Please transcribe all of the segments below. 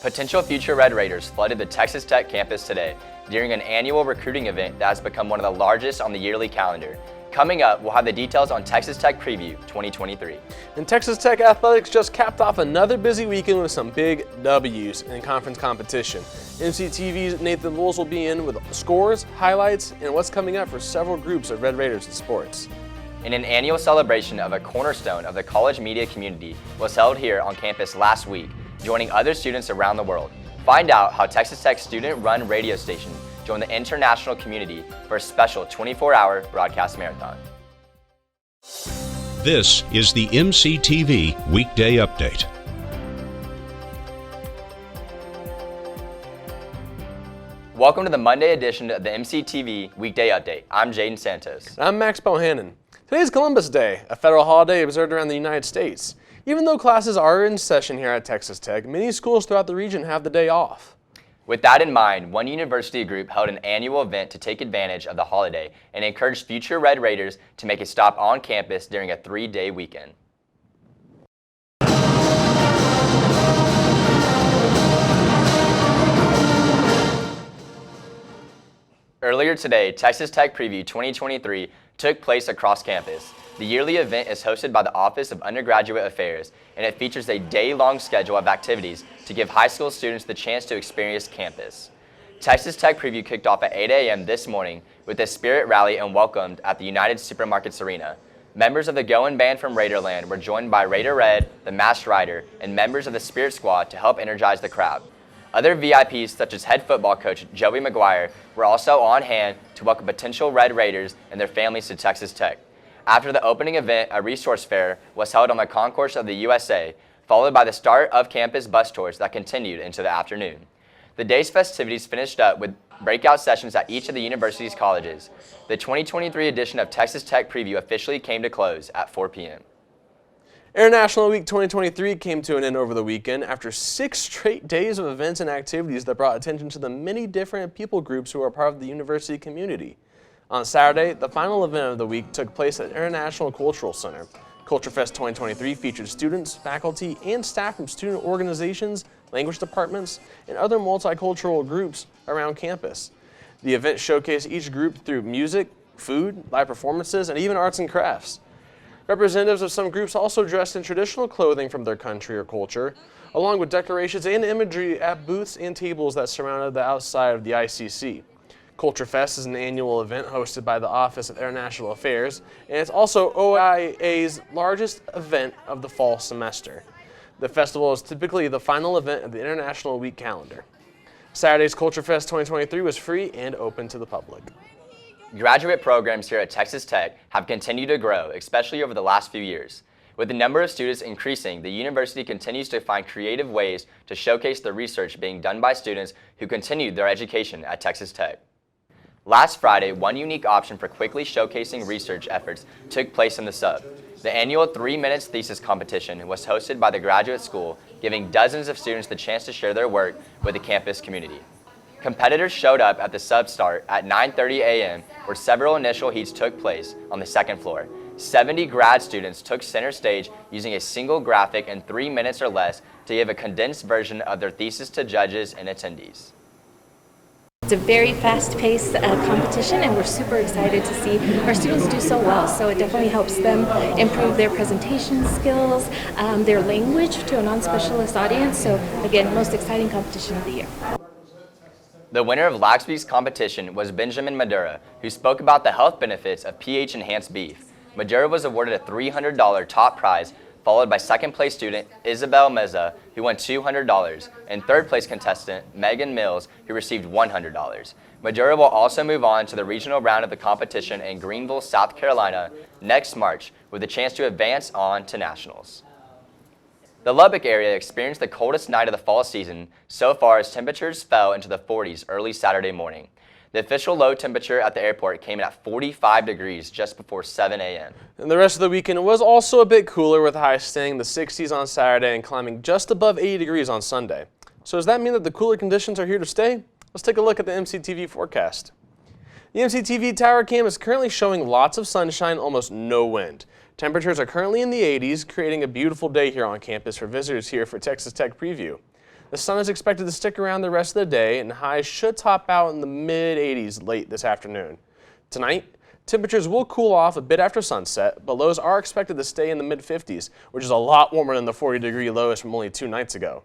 Potential future Red Raiders flooded the Texas Tech campus today during an annual recruiting event that has become one of the largest on the yearly calendar. Coming up, we'll have the details on Texas Tech Preview 2023. And Texas Tech Athletics just capped off another busy weekend with some big W's in conference competition. MCTV's Nathan Boles will be in with scores, highlights, and what's coming up for several groups of Red Raiders in sports. In an annual celebration of a cornerstone of the college media community was held here on campus last week, joining other students around the world. Find out how Texas Tech's student-run radio station joined the international community for a special 24-hour broadcast marathon. This is the MCTV Weekday Update. Welcome to the Monday edition of the MCTV Weekday Update. I'm Jayden Santos. I'm Max Bohannon. Today is Columbus Day, a federal holiday observed around the United States. Even though classes are in session here at Texas Tech, many schools throughout the region have the day off. With that in mind, one university group held an annual event to take advantage of the holiday and encouraged future Red Raiders to make a stop on campus during a 3-day weekend. Earlier today, Texas Tech Preview 2023 took place across campus. The yearly event is hosted by the Office of Undergraduate Affairs, and it features a day-long schedule of activities to give high school students the chance to experience campus. Texas Tech Preview kicked off at 8 a.m. this morning with a spirit rally and welcomed at the United Supermarkets Arena. Members of the Goin' Band from Raiderland were joined by Raider Red, the Masked Rider, and members of the Spirit Squad to help energize the crowd. Other VIPs, such as head football coach Joey McGuire, were also on hand to welcome potential Red Raiders and their families to Texas Tech. After the opening event, a resource fair was held on the concourse of the USA, followed by the start of campus bus tours that continued into the afternoon. The day's festivities finished up with breakout sessions at each of the university's colleges. The 2023 edition of Texas Tech Preview officially came to close at 4 p.m. International Week 2023 came to an end over the weekend after 6 straight days of events and activities that brought attention to the many different people groups who are part of the university community. On Saturday, the final event of the week took place at International Cultural Center. Culture Fest 2023 featured students, faculty, and staff from student organizations, language departments, and other multicultural groups around campus. The event showcased each group through music, food, live performances, and even arts and crafts. Representatives of some groups also dressed in traditional clothing from their country or culture, along with decorations and imagery at booths and tables that surrounded the outside of the ICC. Culture Fest is an annual event hosted by the Office of International Affairs, and it's also OIA's largest event of the fall semester. The festival is typically the final event of the International Week calendar. Saturday's Culture Fest 2023 was free and open to the public. Graduate programs here at Texas Tech have continued to grow, especially over the last few years. With the number of students increasing, the university continues to find creative ways to showcase the research being done by students who continued their education at Texas Tech. Last Friday, one unique option for quickly showcasing research efforts took place in the sub. The annual 3 Minutes Thesis competition was hosted by the graduate school, giving dozens of students the chance to share their work with the campus community. Competitors showed up at the sub start at 9:30 a.m. where several initial heats took place on the second floor. 70 grad students took center stage using a single graphic in 3 minutes or less to give a condensed version of their thesis to judges and attendees. It's a very fast-paced competition, and we're super excited to see our students do so well. So it definitely helps them improve their presentation skills, their language to a non-specialist audience. So again, most exciting competition of the year. The winner of last week's competition was Benjamin Madura, who spoke about the health benefits of pH-enhanced beef. Madura was awarded a $300 top prize, followed by second-place student Isabel Meza, who won $200, and third-place contestant Megan Mills, who received $100. Madura will also move on to the regional round of the competition in Greenville, South Carolina next March, with a chance to advance on to nationals. The Lubbock area experienced the coldest night of the fall season so far as temperatures fell into the 40s early Saturday morning. The official low temperature at the airport came in at 45 degrees just before 7 a.m. And the rest of the weekend was also a bit cooler, with highs staying in the 60s on Saturday and climbing just above 80 degrees on Sunday. So does that mean that the cooler conditions are here to stay? Let's take a look at the MCTV forecast. The MCTV Tower Cam is currently showing lots of sunshine, almost no wind. Temperatures are currently in the 80s, creating a beautiful day here on campus for visitors here for Texas Tech Preview. The sun is expected to stick around the rest of the day, and highs should top out in the mid-80s late this afternoon. Tonight, temperatures will cool off a bit after sunset, but lows are expected to stay in the mid-50s, which is a lot warmer than the 40-degree lows from only 2 nights ago.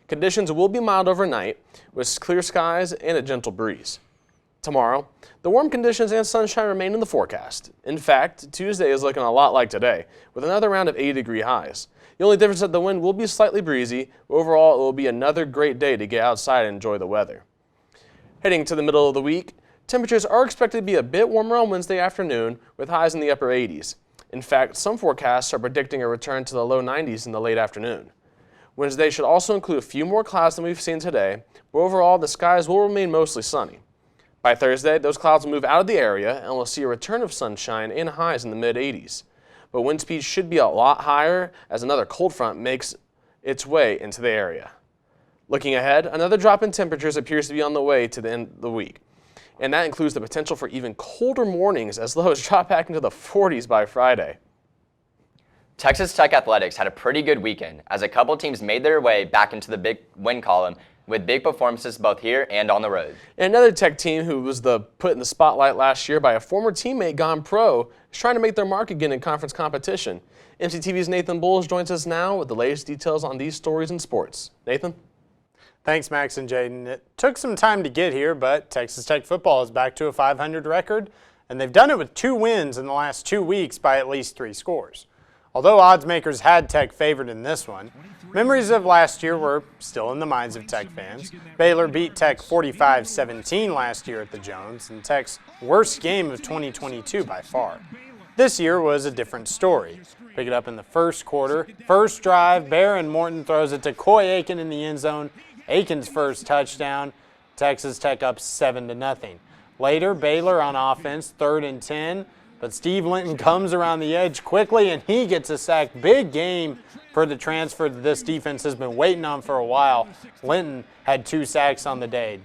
Conditions will be mild overnight, with clear skies and a gentle breeze. Tomorrow, the warm conditions and sunshine remain in the forecast. In fact, Tuesday is looking a lot like today, with another round of 80-degree highs. The only difference is that the wind will be slightly breezy, but overall it will be another great day to get outside and enjoy the weather. Heading to the middle of the week, temperatures are expected to be a bit warmer on Wednesday afternoon, with highs in the upper 80s. In fact, some forecasts are predicting a return to the low 90s in the late afternoon. Wednesday should also include a few more clouds than we've seen today, but overall the skies will remain mostly sunny. By Thursday, those clouds will move out of the area and we'll see a return of sunshine and highs in the mid-80s. But wind speeds should be a lot higher as another cold front makes its way into the area. Looking ahead, another drop in temperatures appears to be on the way to the end of the week, and that includes the potential for even colder mornings as lows drop back into the 40s by Friday. Texas Tech athletics had a pretty good weekend as a couple teams made their way back into the big win column with big performances both here and on the road. And another Tech team who was put in the spotlight last year by a former teammate gone pro is trying to make their mark again in conference competition. MCTV's Nathan Boles joins us now with the latest details on these stories in sports. Nathan? Thanks, Max and Jayden. It took some time to get here, but Texas Tech football is back to a 500 record, and they've done it with 2 wins in the last 2 weeks by at least 3 scores. Although odds makers had Tech favored in this one, memories of last year were still in the minds of Tech fans. Baylor beat Tech 45-17 last year at the Jones, and Tech's worst game of 2022 by far. This year was a different story. Pick it up in the first quarter. First drive, Baron Morton throws it to Coy Aiken in the end zone. Aiken's first touchdown. Texas Tech up 7-0. Later, Baylor on offense, 3rd and 10. But Steve Linton comes around the edge quickly, and he gets a sack. Big game for the transfer that this defense has been waiting on for a while. Linton had 2 sacks on the day.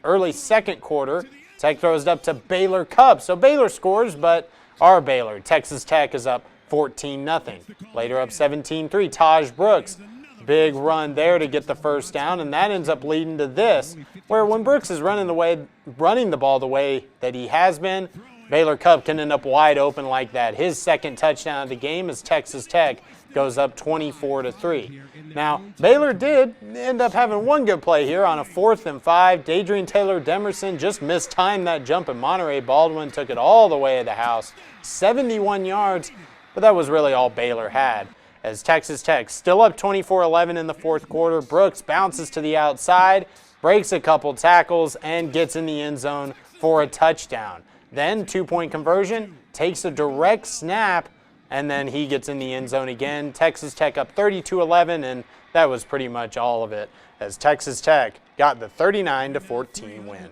Early second quarter, Tech throws it up to Baylor Cup. So Baylor scores, but our Baylor, Texas Tech, is up 14-0. Later up 17-3, Taj Brooks. Big run there to get the first down, and that ends up leading to this, where when Brooks is running the ball the way that he has been, Baylor Cup can end up wide open like that. His second touchdown of the game as Texas Tech goes up 24-3. Now, Baylor did end up having one good play here on a 4th and 5. Dadrian Taylor Demerson just mistimed that jump, and Monterey Baldwin took it all the way to the house, 71 yards, but that was really all Baylor had. As Texas Tech still up 24-11 in the 4th quarter, Brooks bounces to the outside, breaks a couple tackles, and gets in the end zone for a touchdown. Then 2-point conversion, takes a direct snap, and then he gets in the end zone again. Texas Tech up 32-11, and that was pretty much all of it, as Texas Tech got the 39-14 win.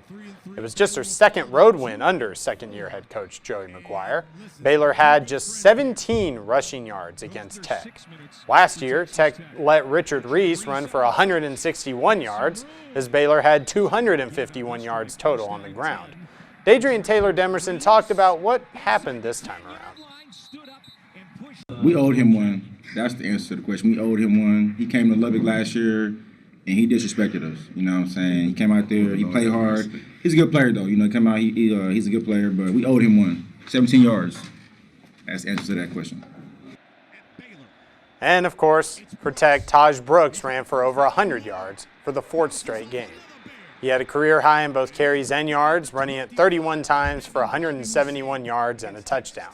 It was just their second road win under second-year head coach Joey McGuire. Baylor had just 17 rushing yards against Tech. Last year, Tech let Richard Reese run for 161 yards, as Baylor had 251 yards total on the ground. Dadrian Taylor Demerson talked about what happened this time around. We owed him one. That's the answer to the question. We owed him one. He came to Lubbock last year, and he disrespected us. You know what I'm saying? He came out there. He played hard. He's a good player, though. You know, come out. He's a good player, but we owed him one. 17 yards. That's the answer to that question. And, of course, for Tech, Taj Brooks ran for over 100 yards for the 4th straight game. He had a career high in both carries and yards, running it 31 times for 171 yards and a touchdown.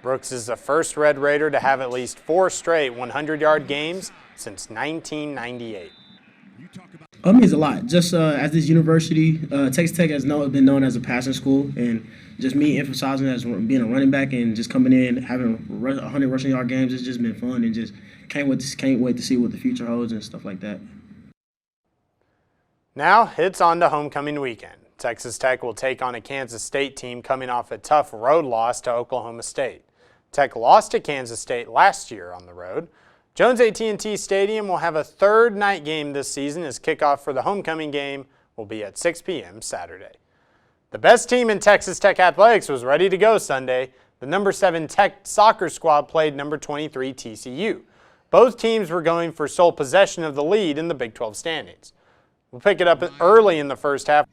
Brooks is the first Red Raider to have at least 4 straight 100-yard games since 1998. It means a lot. Just as this university, Texas Tech has been known as a passing school, and just me emphasizing as being a running back and just coming in, having 100 rushing yard games, it's just been fun, and just can't wait to see what the future holds and stuff like that. Now it's on to homecoming weekend. Texas Tech will take on a Kansas State team coming off a tough road loss to Oklahoma State. Tech lost to Kansas State last year on the road. Jones AT&T Stadium will have a 3rd night game this season as kickoff for the homecoming game will be at 6 p.m. Saturday. The best team in Texas Tech athletics was ready to go Sunday. The number 7 Tech soccer squad played number 23 TCU. Both teams were going for sole possession of the lead in the Big 12 standings. We'll pick it up early in the first half.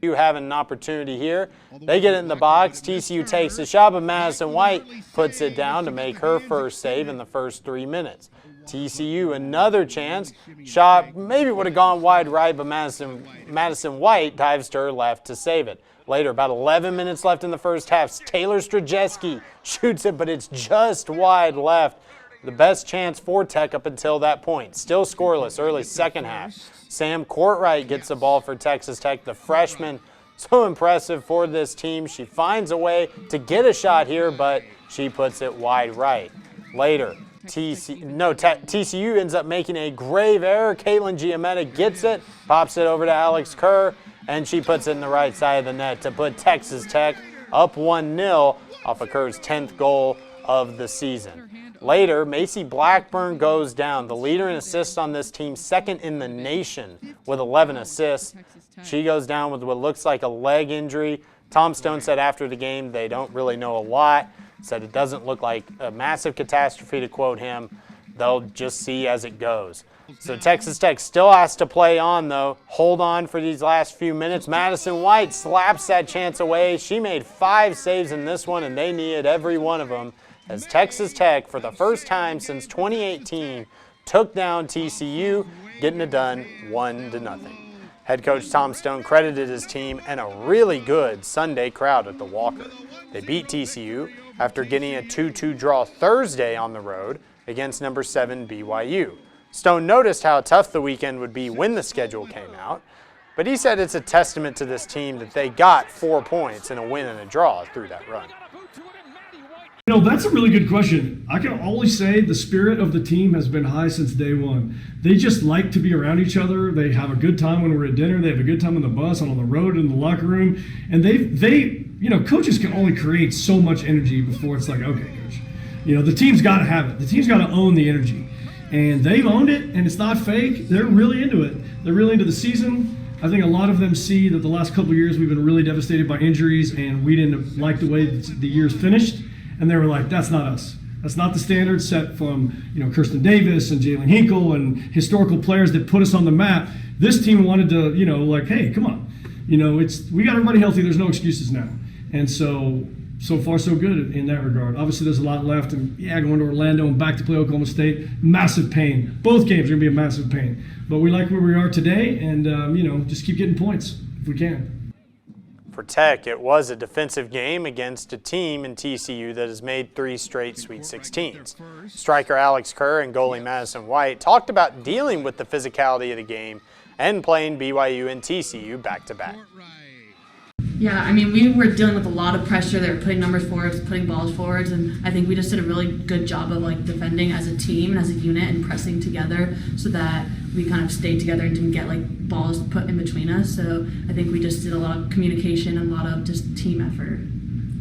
TCU having an opportunity here. They get it in the box. TCU takes a shot, but Madison White puts it down to make her first save in the first 3 minutes. TCU another chance. Shot maybe would have gone wide right, but Madison White dives to her left to save it. Later, about 11 minutes left in the first half, Taylor Strzelecki shoots it, but it's just wide left. The best chance for Tech up until that point. Still scoreless early second half. Sam Courtright gets the ball for Texas Tech, the freshman. So impressive for this team. She finds a way to get a shot here, but she puts it wide right. Later, TCU ends up making a grave error. Caitlin Giametta gets it, pops it over to Alex Kerr, and she puts it in the right side of the net to put Texas Tech up 1-0 off of Kerr's 10th goal of the season. Later, Macy Blackburn goes down, the leader in assists on this team, second in the nation with 11 assists. She goes down with what looks like a leg injury. Tom Stone said after the game they don't really know a lot, said it doesn't look like a massive catastrophe, to quote him. They'll just see as it goes. So Texas Tech still has to play on, though. Hold on for these last few minutes. Madison White slaps that chance away. She made 5 saves in this one, and they needed every one of them, as Texas Tech, for the first time since 2018, took down TCU, getting it done 1-0. Head coach Tom Stone credited his team and a really good Sunday crowd at the Walker. They beat TCU after getting a 2-2 draw Thursday on the road against number 7 BYU. Stone noticed how tough the weekend would be when the schedule came out, but he said it's a testament to this team that they got 4 points in a win and a draw through that run. You know, that's a really good question. I can always say the spirit of the team has been high since day one. They just like to be around each other. They have a good time when we're at dinner. They have a good time on the bus, on the road, in the locker room. And coaches can only create so much energy before it's like, okay, coach, the team's got to have it. The team's got to own the energy. And they've owned it, and it's not fake. They're really into it. They're really into the season. I think a lot of them see that the last couple of years we've been really devastated by injuries, and we didn't like the way the year's finished. And they were like, that's not us. That's not the standard set from Kirsten Davis and Jalen Hinkle and historical players that put us on the map. This team wanted to, hey, come on. We got everybody healthy. There's no excuses now. And so far so good in that regard. Obviously, there's a lot left. And going to Orlando and back to play Oklahoma State, massive pain. Both games are going to be a massive pain. But we like where we are today, and just keep getting points if we can. For Tech, it was a defensive game against a team in TCU that has made 3 straight Sweet 16s. Striker Alex Kerr and goalie Madison White talked about dealing with the physicality of the game and playing BYU and TCU back-to-back. Yeah, we were dealing with a lot of pressure. They were putting numbers forwards, putting balls forwards, and I think we just did a really good job of defending as a team and as a unit and pressing together so that we kind of stayed together and didn't get balls put in between us. So I think we just did a lot of communication and a lot of just team effort.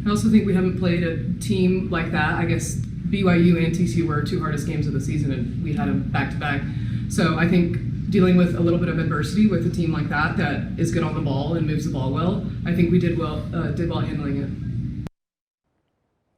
I also think we haven't played a team like that. I guess BYU and TCU were our 2 hardest games of the season, and we had them back-to-back. So I think dealing with a little bit of adversity with a team like that is good on the ball and moves the ball well, I think we did well handling it.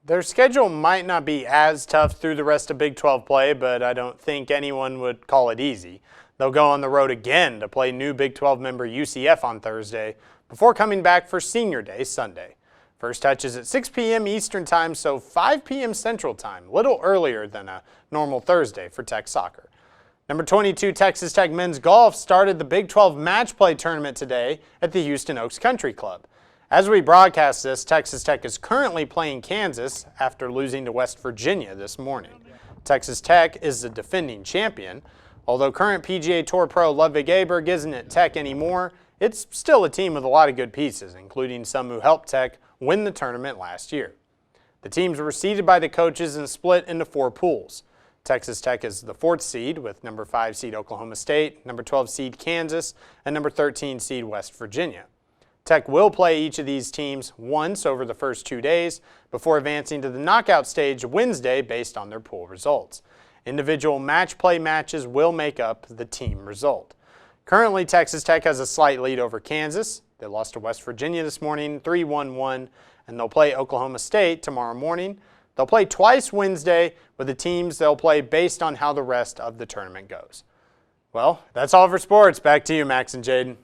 Their schedule might not be as tough through the rest of Big 12 play, but I don't think anyone would call it easy. They'll go on the road again to play new Big 12 member UCF on Thursday before coming back for Senior Day Sunday. First touch is at 6 p.m. Eastern Time, so 5 p.m. Central Time, a little earlier than a normal Thursday for Tech soccer. Number 22 Texas Tech men's golf started the Big 12 match play tournament today at the Houston Oaks Country Club. As we broadcast this, Texas Tech is currently playing Kansas after losing to West Virginia this morning. Texas Tech is the defending champion. Although current PGA Tour pro Ludwig Aberg isn't at Tech anymore, it's still a team with a lot of good pieces, including some who helped Tech win the tournament last year. The teams were seeded by the coaches and split into 4 pools. Texas Tech is the 4th seed with number 5 seed Oklahoma State, number 12 seed Kansas, and number 13 seed West Virginia. Tech will play each of these teams once over the first 2 days before advancing to the knockout stage Wednesday based on their pool results. Individual match play matches will make up the team result. Currently, Texas Tech has a slight lead over Kansas. They lost to West Virginia this morning 3-1-1, and they'll play Oklahoma State tomorrow morning. They'll play twice Wednesday with the teams they'll play based on how the rest of the tournament goes. Well, that's all for sports. Back to you, Max and Jayden.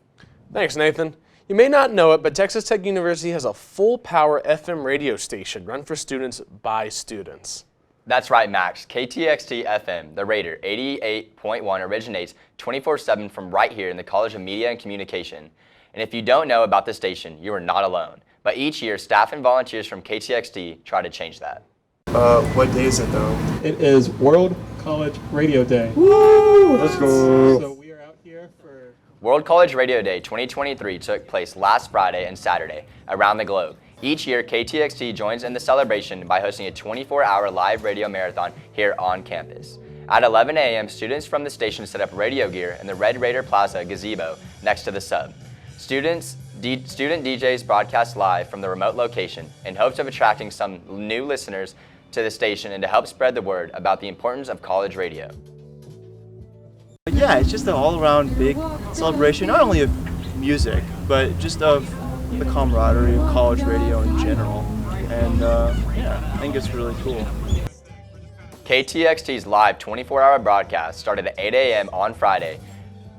Thanks, Nathan. You may not know it, but Texas Tech University has a full-power FM radio station run for students by students. That's right, Max. KTXT FM, the Raider 88.1 originates 24/7 from right here in the College of Media and Communication. And if you don't know about the station, you are not alone. But each year, staff and volunteers from KTXT try to change that. What day is it though? It is World College Radio Day. Woo! Let's go. So we are out here for World College Radio Day 2023 took place last Friday and Saturday around the globe. Each year, KTXT joins in the celebration by hosting a 24-hour live radio marathon here on campus. At 11 a.m., students from the station set up radio gear in the Red Raider Plaza gazebo next to the sub. Student DJs broadcast live from the remote location in hopes of attracting some new listeners to the station and to help spread the word about the importance of college radio. Yeah, it's just an all-around big celebration, not only of music, but just of the camaraderie of college radio in general. And yeah, I think it's really cool. KTXT's live 24-hour broadcast started at 8 a.m. on Friday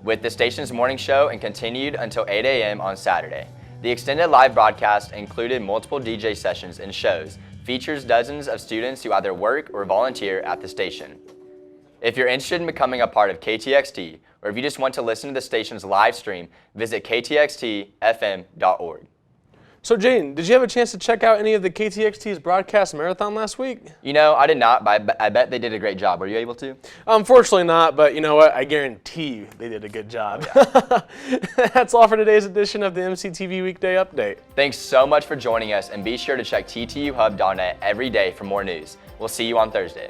with the station's morning show and continued until 8 a.m. on Saturday. The extended live broadcast included multiple DJ sessions and shows, features dozens of students who either work or volunteer at the station. If you're interested in becoming a part of KTXT, or if you just want to listen to the station's live stream, visit ktxtfm.org. So Jayden, did you have a chance to check out any of the KTXT's broadcast marathon last week? You know, I did not, but I bet they did a great job. Were you able to? Unfortunately not, but you know what? I guarantee you they did a good job. Oh, yeah. That's all for today's edition of the MCTV Weekday Update. Thanks so much for joining us, and be sure to check ttuhub.net every day for more news. We'll see you on Thursday.